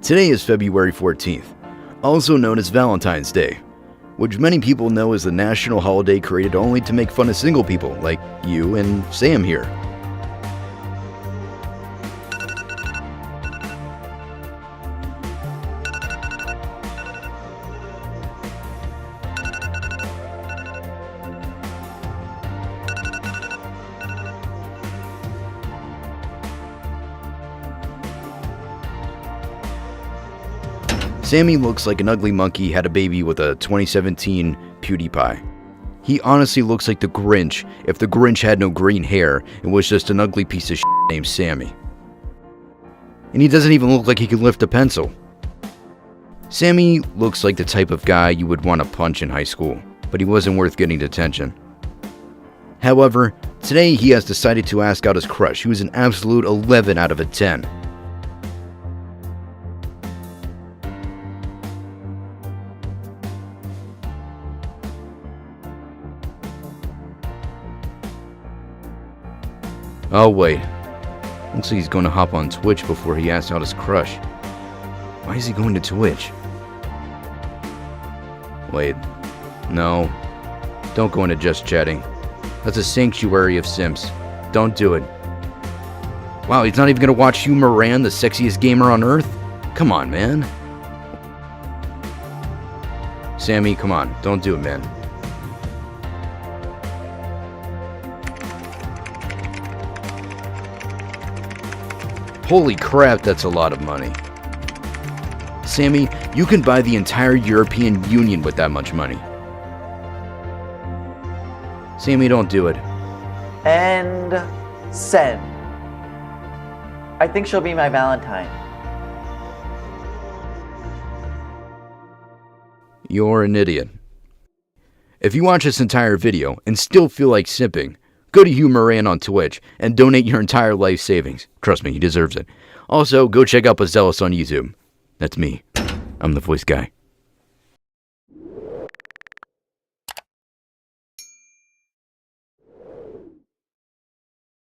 Today is February 14th, also known as Valentines Day, which many people know is a national holiday created only to make fun of single people like you and Sam here. Sammy looks like an ugly monkey had a baby with a 2017 PewDiePie. He honestly looks like the Grinch if the Grinch had no green hair and was just an ugly piece of shit named Sammy. And he doesn't even look like he can lift a pencil. Sammy looks like the type of guy you would want to punch in high school, but he wasn't worth getting detention. However, today he has decided to ask out his crush, who is an absolute 11 out of a 10. Oh wait, looks like he's going to hop on Twitch before he asks out his crush. Why is he going to Twitch? Wait, no, don't go into just chatting. That's a sanctuary of simps. Don't do it. Wow, he's not even going to watch you, Moran, the sexiest gamer on earth? Come on, man. Sammy, come on, don't do it, man. Holy crap, that's a lot of money. Sammy, you can buy the entire European Union with that much money. Sammy, don't do it. And send. I think she'll be my Valentine. You're an idiot. If you watch this entire video and still feel like simping, go to Hugh Moran on Twitch and donate your entire life savings. Trust me, he deserves it. Also, go check out Bazelis on YouTube. That's me. I'm the voice guy.